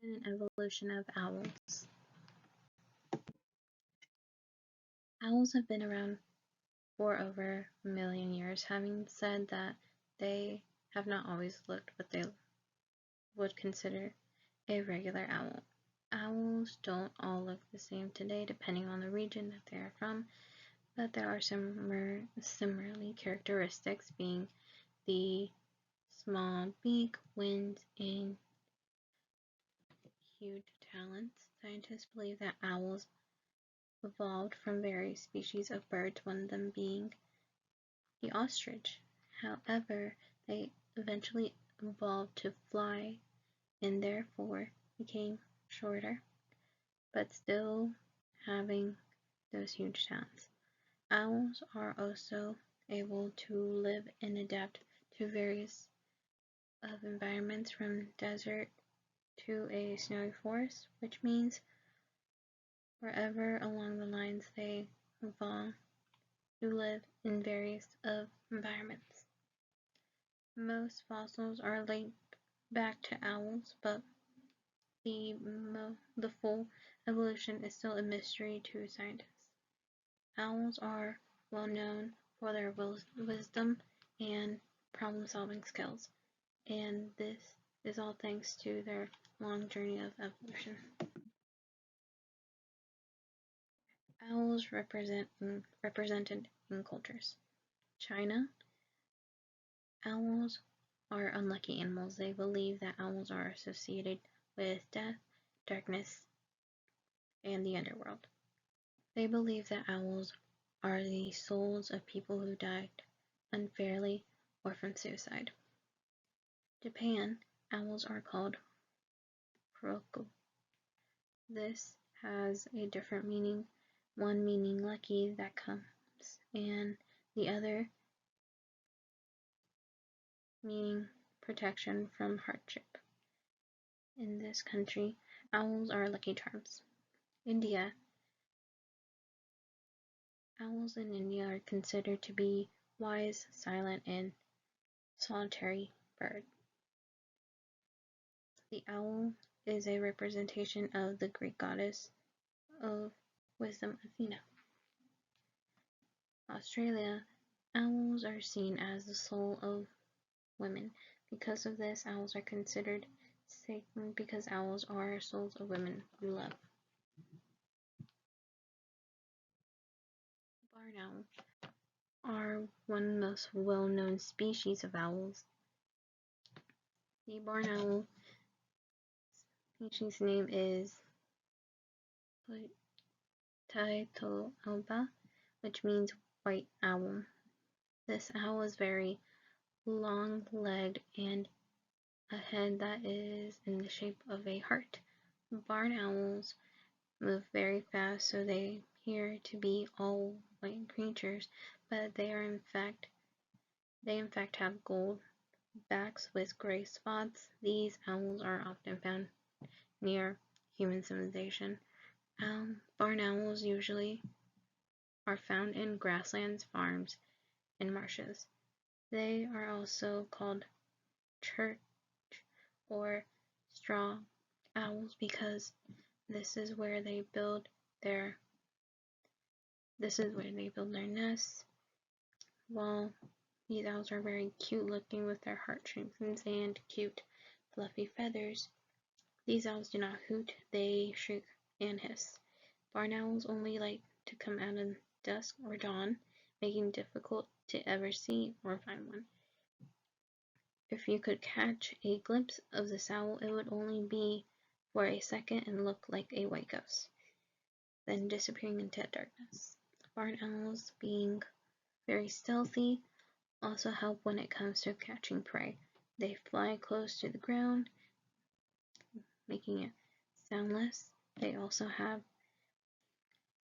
An evolution of owls. Owls have been around for over a million years. Having said that, they have not always looked what they would consider a regular owl. Owls don't all look the same today, depending on the region that they are from, but there are similarly characteristics, being the small beak, wings, and huge talons. Scientists believe that owls evolved from various species of birds, one of them being the ostrich. However, they eventually evolved to fly and therefore became shorter, but still having those huge talons. Owls are also able to live and adapt to various environments, from desert to a snowy forest, which means wherever along the lines they evolve to live in various environments. Most fossils are linked back to owls, but the full evolution is still a mystery to scientists. Owls are well known for their wisdom and problem-solving skills, and this is all thanks to their long journey of evolution. Owls represented in cultures. China, owls are unlucky animals. They believe that owls are associated with death, darkness, and the underworld. They believe that owls are the souls of people who died unfairly or from suicide. Japan, owls are called Roku. This has a different meaning, one meaning lucky that comes, and the other meaning protection from hardship. In this country, owls are lucky charms. India, owls in India are considered to be wise, silent, and solitary bird. The owl is a representation of the Greek goddess of wisdom, Athena. Australia, owls are seen as the soul of women. Because of this, owls are considered sacred because owls are souls of women who love. Barn owls are one of the most well-known species of owls. The barn owl species name is Tytolba, which means white owl. This owl is very long-legged and a head that is in the shape of a heart. Barn owls move very fast, so they appear to be all white creatures, but they in fact have gold backs with gray spots. These owls are often found near human civilization. Barn owls usually are found in grasslands, farms, and marshes. They are also called church or straw owls because this is where they build their nests. While these owls are very cute looking with their heartstrings and cute fluffy feathers, these owls do not hoot, they shriek and hiss. Barn owls only like to come out in dusk or dawn, making it difficult to ever see or find one. If you could catch a glimpse of this owl, it would only be for a second and look like a white ghost, then disappearing into darkness. Barn owls, being very stealthy, also help when it comes to catching prey. They fly close to the ground, making it soundless. They also have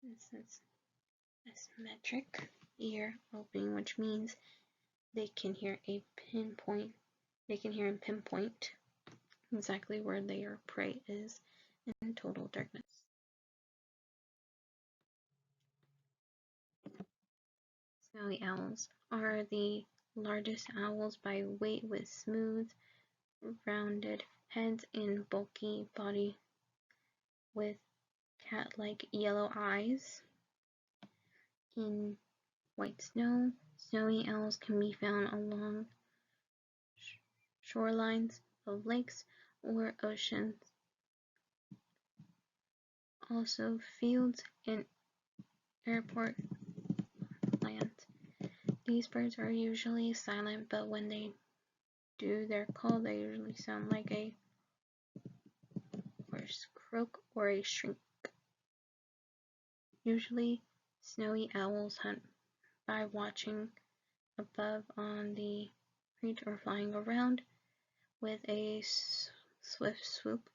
this asymmetric ear opening, which means they can hear and pinpoint exactly where their prey is in total darkness. Snowy owls are the largest owls by weight with smooth, rounded heads and bulky body with cat-like yellow eyes. In white snow, snowy owls can be found along shorelines of lakes or oceans, also fields and airport lands. These birds are usually silent, but when they do their call, they usually sound like a hoarse croak or a shriek. Usually, snowy owls hunt by watching above on the range or flying around. With a swift swoop,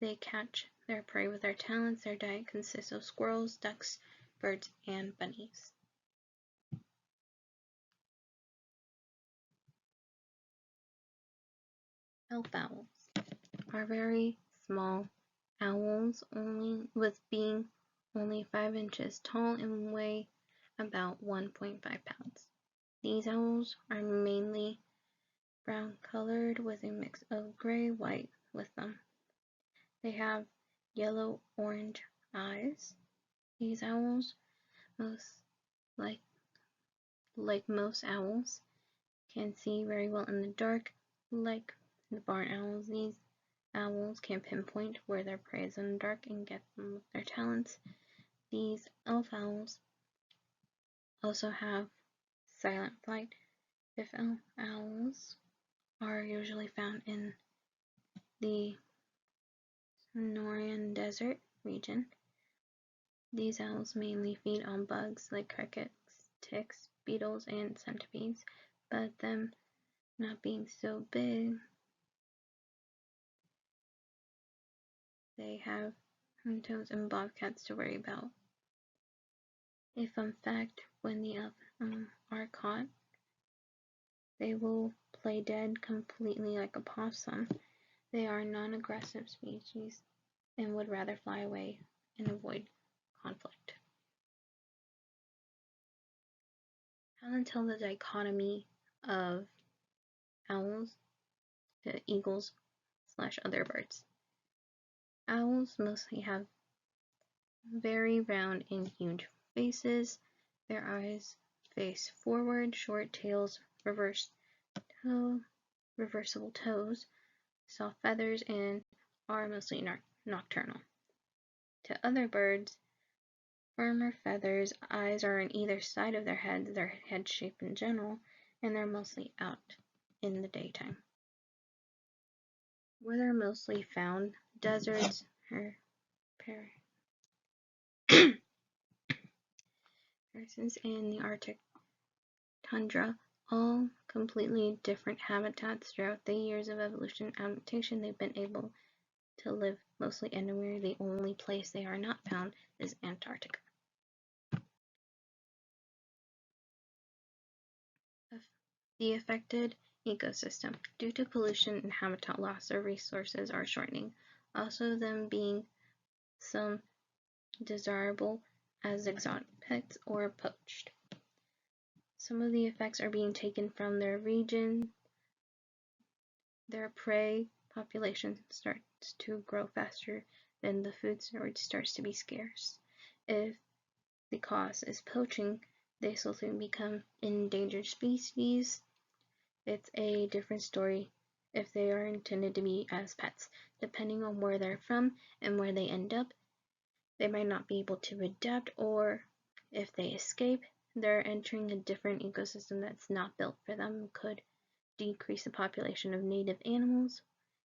they catch their prey with their talons. Their diet consists of squirrels, ducks, birds, and bunnies. Elf owls are very small owls, being only 5 inches tall and weigh about 1.5 pounds. These owls are mainly brown colored with a mix of gray-white with them. They have yellow-orange eyes. These owls, like most owls, can see very well in the dark. Like the barn owls, these owls can pinpoint where their prey is in the dark and get them with their talons. These elf owls also have silent flight. If elf owls are usually found in the Sonoran Desert region. These owls mainly feed on bugs like crickets, ticks, beetles, and centipedes, but them not being so big, they have toads and bobcats to worry about. A fun fact, when the elf are caught, they will play dead completely like a possum. They are a non-aggressive species and would rather fly away and avoid conflict. How to tell the dichotomy of owls to eagles / other birds. Owls mostly have very round and huge faces. Their eyes face forward, short tails, reversible toes, soft feathers, and are mostly nocturnal. To other birds, firmer feathers, eyes are on either side of their heads, their head shape in general, and they're mostly out in the daytime. Where they're mostly found, deserts, and the Arctic tundra, all completely different habitats. Throughout the years of evolution and adaptation, they've been able to live mostly anywhere. The only place they are not found is Antarctica. The affected ecosystem. Due to pollution and habitat loss, their resources are shortening. Also, them being some desirable as exotic pets or poached. Some of the effects are being taken from their region. Their prey population starts to grow faster than the food storage starts to be scarce. If the cause is poaching, they slowly become endangered species. It's a different story if they are intended to be as pets. Depending on where they're from and where they end up, they might not be able to adapt, or if they escape, they're entering a different ecosystem that's not built for them, could decrease the population of native animals,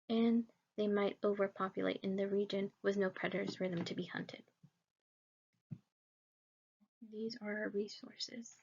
and they might overpopulate in the region with no predators for them to be hunted. These are our resources.